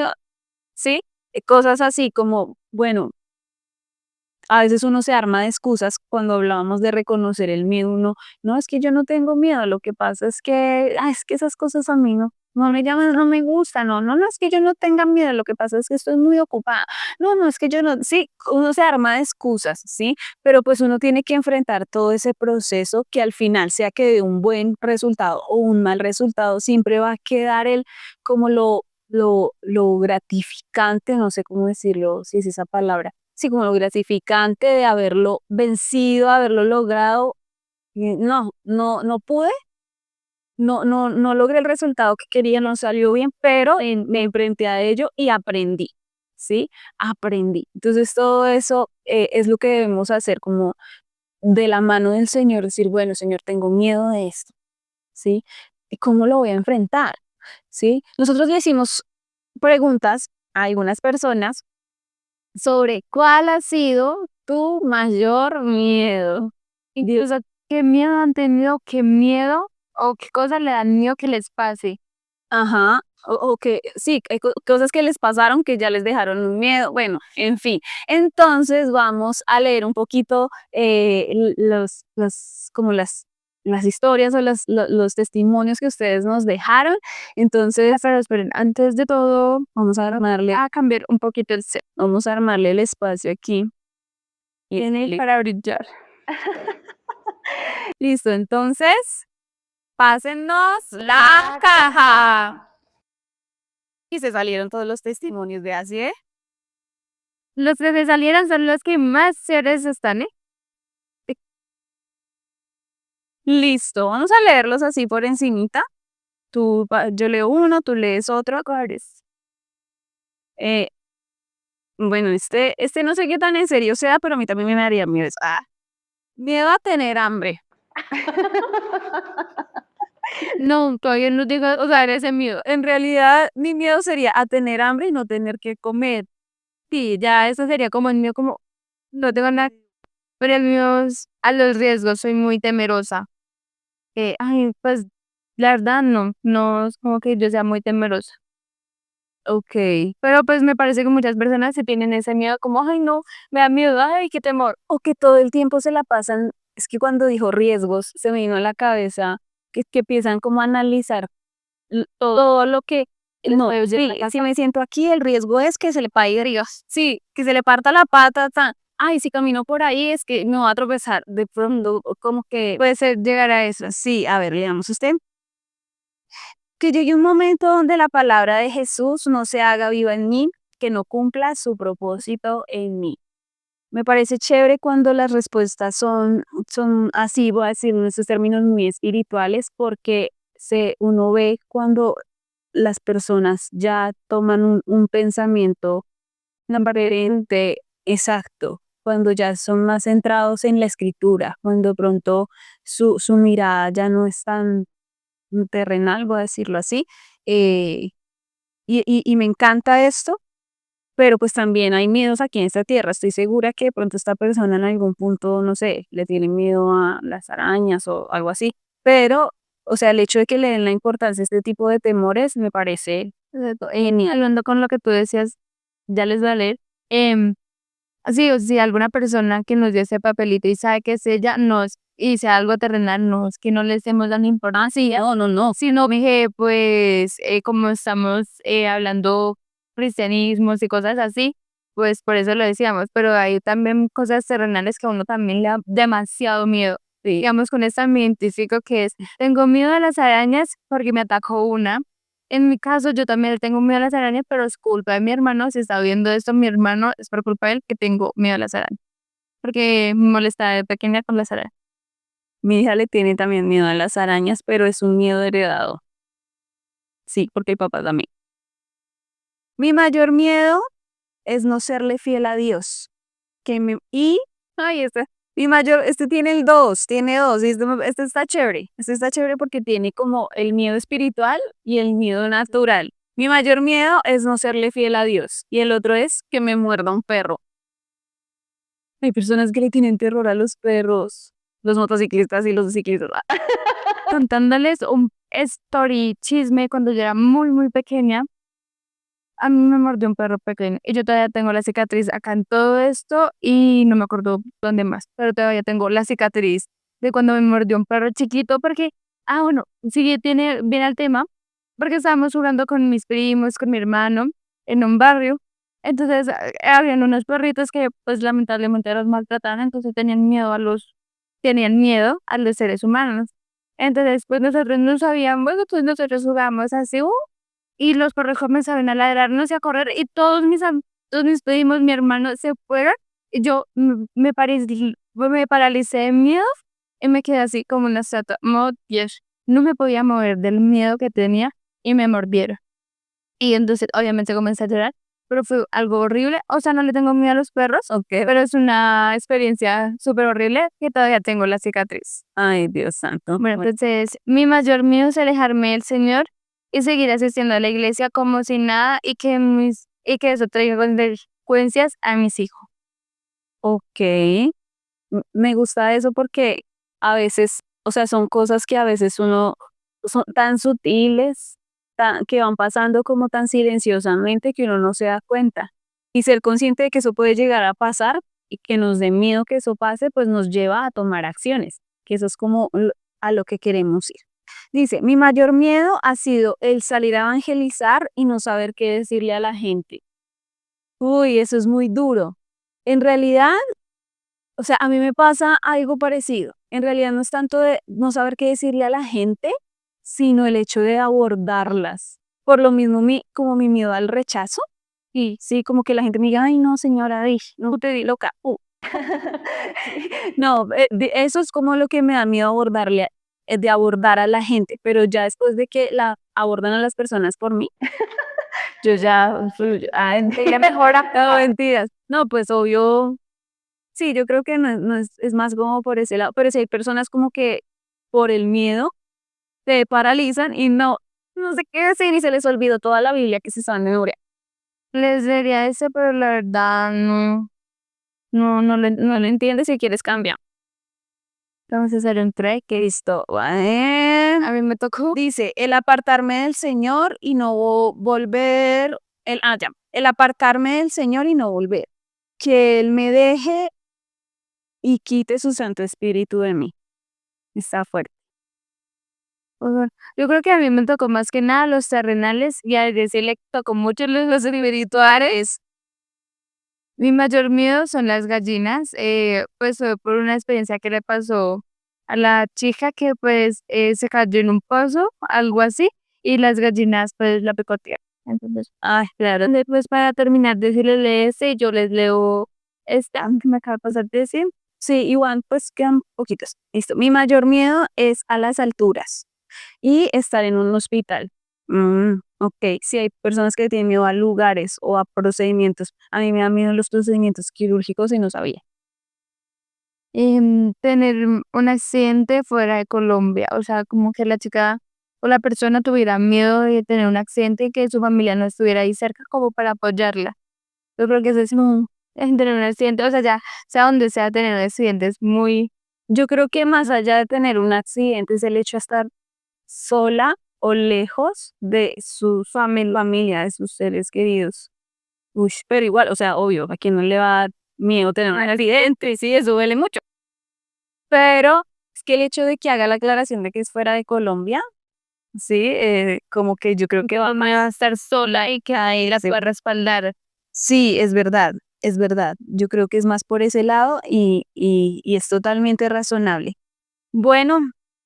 Speaker 1: ¿Sí? Cosas así como, bueno, a veces uno se arma de excusas cuando hablábamos de reconocer el miedo, uno, no, es que yo no tengo miedo, lo que pasa es que esas cosas a mí no me llaman, no me gustan, no, es que yo no tenga miedo, lo que pasa es que estoy muy ocupada, no, es que yo no, sí, uno se arma de excusas, ¿sí? Pero pues uno tiene que enfrentar todo ese proceso que al final, sea que dé un buen resultado o un mal resultado, siempre va a quedar como lo gratificante, no sé cómo decirlo, si es esa palabra, sí, como lo gratificante de haberlo vencido, haberlo logrado. No pude, no logré el resultado que quería, no salió bien, pero me enfrenté a ello y aprendí, ¿sí? Aprendí. Entonces todo eso es lo que debemos hacer como de la mano del Señor, decir, bueno, Señor, tengo miedo de esto, ¿sí? ¿Y cómo lo voy a enfrentar? ¿Sí? Nosotros le hicimos preguntas a algunas personas sobre cuál ha sido tu mayor miedo.
Speaker 2: O sea, ¿qué miedo han tenido? ¿Qué miedo? ¿O qué cosas le dan miedo que les pase?
Speaker 1: Ajá, o que sí, hay cosas que les pasaron que ya les dejaron un miedo, bueno, en fin. Entonces vamos a leer un poquito como las historias o los testimonios que ustedes nos dejaron. Entonces,
Speaker 2: Pero esperen, antes de todo,
Speaker 1: vamos a armarle,
Speaker 2: a cambiar un poquito el set.
Speaker 1: vamos a armarle el espacio aquí.
Speaker 2: Tiene para brillar.
Speaker 1: Listo, entonces, pásennos la caja. Y se salieron todos los testimonios de así, ¿eh?
Speaker 2: Los que se salieron son los que más serios están, ¿eh?
Speaker 1: Listo, vamos a leerlos así por encimita. Yo leo uno, tú lees otro. Eh, bueno, este no sé qué tan en serio sea, pero a mí también me daría miedo. Miedo a tener hambre.
Speaker 2: No, todavía no digo, o sea, ese miedo.
Speaker 1: En realidad, mi miedo sería a tener hambre y no tener que comer.
Speaker 2: Sí, ya eso sería como el mío, como no tengo nada, pero el mío a los riesgos, soy muy temerosa. Ay, pues la verdad no es como que yo sea muy temerosa.
Speaker 1: Ok.
Speaker 2: Pero pues me parece que muchas personas se tienen ese miedo, como, ay no, me da miedo, ay, qué temor.
Speaker 1: O que todo el tiempo se la pasan. Es que cuando dijo riesgos, se me vino a la cabeza que empiezan como a analizar todo lo que no,
Speaker 2: Puede
Speaker 1: sí,
Speaker 2: llegar a
Speaker 1: si me siento aquí, el riesgo es que se le pare Dios, sí, que se le parta la pata, ay, si camino por ahí es que me va a tropezar, de pronto, como que puede ser llegar a eso, sí, a ver, leamos usted, que llegue un momento donde la palabra de Jesús no se haga viva en mí, que no cumpla su propósito en mí. Me parece chévere cuando las respuestas son así, voy a decir en estos términos muy espirituales, porque uno ve cuando las personas ya toman un pensamiento aparente exacto, cuando ya son más centrados en la escritura, cuando pronto su mirada ya no es tan terrenal, voy a decirlo así, eh, y me encanta esto, pero pues también hay miedos aquí en esta tierra. Estoy segura que de pronto esta persona en algún punto, no sé, le tiene miedo a las arañas o algo así. Pero, o sea, el hecho de que le den la importancia a este tipo de temores me parece genial.
Speaker 2: Hablando con lo que tú decías, ya les voy a leer. Sí, o si alguna persona que nos dio ese papelito y sabe que es ella, nos hice algo terrenal, no, es que no les estemos dando importancia,
Speaker 1: No.
Speaker 2: sino dije, pues, como estamos hablando cristianismos y cosas así, pues por eso lo decíamos, pero hay también cosas terrenales que a uno también le da demasiado miedo.
Speaker 1: Sí.
Speaker 2: Digamos, con esta me identifico que es, tengo miedo a las arañas porque me atacó una. En mi caso, yo también le tengo miedo a las arañas, pero es culpa de mi hermano. Si está viendo esto, mi hermano, es por culpa de él que tengo miedo a las arañas. Porque me molesta de pequeña con las arañas.
Speaker 1: Mi hija le tiene también miedo a las arañas, pero es un miedo heredado. Sí, porque el papá también. Mi mayor miedo es no serle fiel a Dios. Ay, este tiene el 2, tiene 2, y este está chévere porque tiene como el miedo espiritual y el miedo natural. Mi mayor miedo es no serle fiel a Dios, y el otro es que me muerda un perro. Hay personas que le tienen terror a los perros, los motociclistas y los ciclistas.
Speaker 2: Contándoles un story chisme cuando yo era muy, muy pequeña. A mí me mordió un perro pequeño y yo todavía tengo la cicatriz acá en todo esto y no me acuerdo dónde más, pero todavía tengo la cicatriz de cuando me mordió un perro chiquito porque, bueno, sí tiene bien el tema, porque estábamos jugando con mis primos, con mi hermano en un barrio, entonces habían unos perritos que pues lamentablemente los maltrataban, entonces tenían miedo a los seres humanos. Entonces pues nosotros no sabíamos, entonces nosotros jugamos así, y los perros comenzaron a ladrarnos y a correr y todos mis primos, mi hermano se fueron y yo me paralicé de miedo y me quedé así como una estatua. Dios, no me podía mover del miedo que tenía y me mordieron. Y entonces obviamente comencé a llorar, pero fue algo horrible. O sea, no le tengo miedo a los perros,
Speaker 1: Okay.
Speaker 2: pero es una experiencia súper horrible que todavía tengo la cicatriz.
Speaker 1: Ay, Dios santo.
Speaker 2: Bueno, entonces mi mayor miedo es alejarme del Señor y seguir asistiendo a la iglesia como si nada y que eso traiga consecuencias a mis hijos.
Speaker 1: Ok, me gusta eso porque a veces, o sea, son cosas que a veces uno son tan sutiles, que van pasando como tan silenciosamente que uno no se da cuenta. Y ser consciente de que eso puede llegar a pasar y que nos dé miedo que eso pase, pues nos lleva a tomar acciones, que eso es como a lo que queremos ir. Dice, mi mayor miedo ha sido el salir a evangelizar y no saber qué decirle a la gente. Uy, eso es muy duro. En realidad, o sea, a mí me pasa algo parecido. En realidad no es tanto de no saber qué decirle a la gente, sino el hecho de abordarlas. Por lo mismo, como mi miedo al rechazo. Y sí, como que la gente me diga, ay, no, señora, no te di loca. No, eso es como lo que me da miedo de abordar a la gente. Pero ya después de que la abordan a las personas por mí, yo ya,
Speaker 2: Mejor
Speaker 1: no, mentiras. No, pues obvio. Sí, yo creo que no es más como por ese lado, pero sí hay personas como que por el miedo se paralizan y no sé qué decir y se les olvidó toda la Biblia que se saben de memoria.
Speaker 2: les diría eso, pero la verdad
Speaker 1: No lo entiendes, si quieres cambia.
Speaker 2: vamos a hacer un trek.
Speaker 1: Listo.
Speaker 2: A mí me tocó.
Speaker 1: Dice, el apartarme del Señor y no volver, el apartarme del Señor y no volver. Que Él me deje y quite su Santo Espíritu de mí. Está fuerte.
Speaker 2: Yo creo que a mí me tocó más que nada los terrenales y a decirle le tocó mucho los espirituales. Mi mayor miedo son las gallinas, pues fue por una experiencia que le pasó a la chica que pues se cayó en un pozo, algo así, y las gallinas pues la picotearon. Entonces,
Speaker 1: Ay, claro.
Speaker 2: después para terminar decirles y yo les leo esta que me acaba de pasar de decir.
Speaker 1: Sí, igual pues quedan poquitos. Listo. Mi mayor miedo es a las alturas y estar en un hospital. Ok, si hay personas que tienen miedo a lugares o a procedimientos. A mí me da miedo los procedimientos quirúrgicos y no sabía.
Speaker 2: Tener un accidente fuera de Colombia, o sea, como que la chica o la persona tuviera miedo de tener un accidente y que su familia no estuviera ahí cerca como para apoyarla. Yo creo que eso es tener un accidente, o sea, ya sea donde sea tener un accidente es muy.
Speaker 1: Yo creo que más allá de tener un accidente es el hecho de estar sola o lejos de su familia, de sus seres queridos. Uy, pero igual, o sea, obvio, a quien no le va a dar miedo tener un accidente, sí, eso duele mucho. Pero Es que el hecho de que haga la aclaración de que es fuera de Colombia, sí, como que yo creo que va
Speaker 2: Mamá va a estar sola y que ahí la
Speaker 1: sí,
Speaker 2: pueda respaldar.
Speaker 1: sí, es verdad, es verdad. Yo creo que es más por ese lado y es totalmente razonable. Bueno,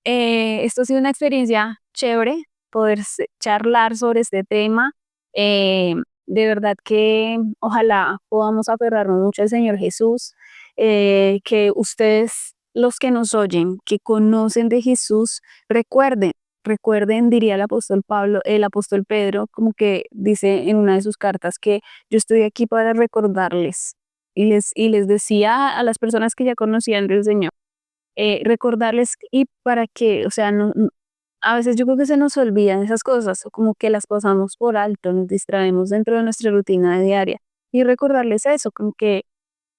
Speaker 1: esto ha sido una experiencia chévere poder charlar sobre este tema. Eh, de verdad que ojalá podamos aferrarnos mucho al Señor Jesús, que ustedes, los que nos oyen, que conocen de Jesús, recuerden, recuerden, diría el apóstol Pablo, el apóstol Pedro, como que dice en una de sus cartas que yo estoy aquí para recordarles y les decía a las personas que ya conocían del Señor recordarles y para que, o sea, a veces yo creo que se nos olvidan esas cosas, o como que las pasamos por alto, nos distraemos dentro de nuestra rutina diaria y recordarles eso, como que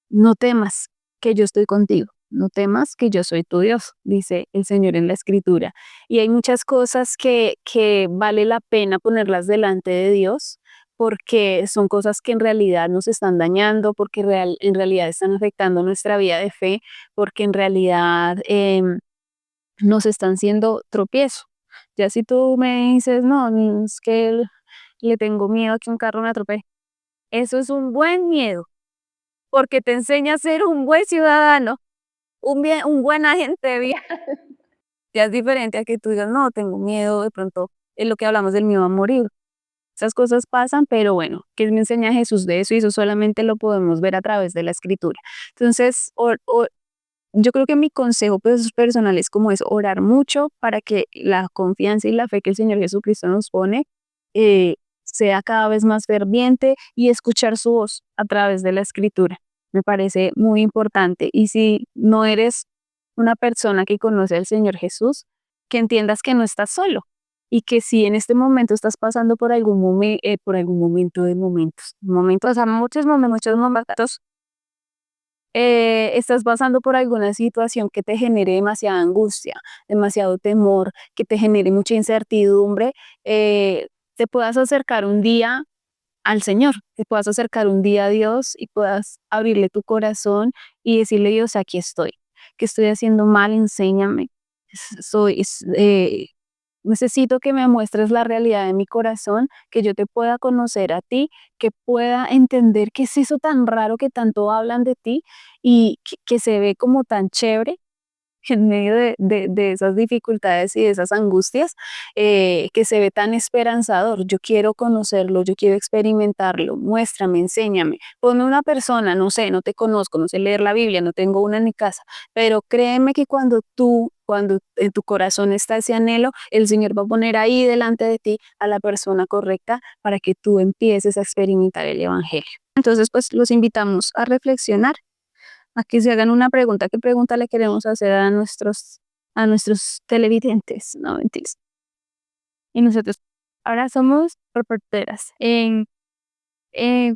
Speaker 1: no temas que yo estoy contigo, no temas que yo soy tu Dios, dice el Señor en la Escritura. Y hay muchas cosas que vale la pena ponerlas delante de Dios porque son cosas que en realidad nos están dañando, porque en realidad están afectando nuestra vida de fe, porque en realidad nos están siendo tropiezo. Ya si tú me dices, no, es que le tengo miedo a que un carro me atropelle, eso es un buen miedo porque te enseña a ser un buen ciudadano, un buen agente de vida. Ya es diferente a que tú digas, no, tengo miedo, de pronto es lo que hablamos del miedo a morir. Esas cosas pasan, pero bueno, ¿qué me enseña Jesús de eso? Y eso solamente lo podemos ver a través de la Escritura. Entonces, yo creo que mi consejo pues, personal es como es orar mucho para que la confianza y la fe que el Señor Jesucristo nos pone eh, sea cada vez más ferviente y escuchar su voz a través de la Escritura. Me parece muy importante. Y si no eres una persona que conoce al Señor Jesús, que entiendas que no estás solo y que si en este momento estás pasando por algún momento de momentos, o sea, muchos momentos estás pasando por alguna situación que te genere demasiada angustia, demasiado temor, que te genere mucha incertidumbre, te puedas acercar un día al Señor, te puedas acercar un día a Dios y puedas abrirle tu corazón y decirle, Dios, aquí estoy, que estoy haciendo mal, enséñame. Necesito que me muestres la realidad de mi corazón, que yo te pueda conocer a ti, que pueda entender qué es eso tan raro que tanto hablan de ti y que se ve como tan chévere en medio de esas dificultades y de esas angustias, que se ve tan esperanzador. Yo quiero conocerlo, yo quiero experimentarlo. Muéstrame, enséñame. Ponme una persona, no sé, no te conozco, no sé leer la Biblia, no tengo una en mi casa, pero créeme que cuando en tu corazón está ese anhelo, el Señor va a poner ahí delante de ti a la persona correcta para que tú empieces a experimentar el Evangelio. Entonces, pues los invitamos a reflexionar, a que se hagan una pregunta. ¿Qué pregunta le queremos hacer a nuestros televidentes? No, mentiras.
Speaker 2: Y nosotros ahora somos reporteras.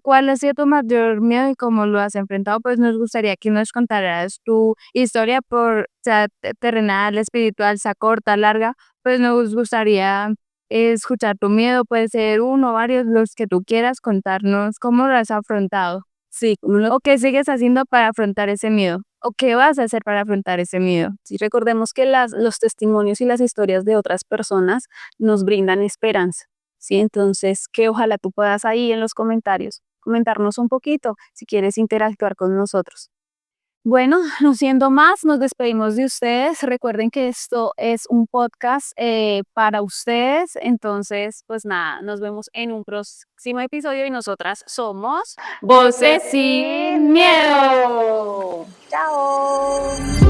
Speaker 2: ¿Cuál ha sido tu mayor miedo y cómo lo has enfrentado? Pues nos gustaría que nos contaras tu historia por, sea terrenal, espiritual, sea corta, larga. Pues nos gustaría escuchar tu miedo, puede ser uno o varios, los que tú quieras contarnos cómo lo has afrontado
Speaker 1: Sí,
Speaker 2: o qué sigues haciendo para afrontar ese miedo o qué vas a hacer para afrontar ese miedo.
Speaker 1: sí, recordemos que los testimonios y las historias de otras personas nos brindan esperanza, ¿sí? Entonces, que ojalá tú puedas ahí en los comentarios comentarnos un poquito si quieres interactuar con nosotros. Bueno, no siendo más, nos despedimos de ustedes. Recuerden que esto es un podcast para ustedes. Entonces, pues nada, nos vemos en un próximo episodio y nosotras somos
Speaker 2: Voces sin miedo.
Speaker 1: Chao.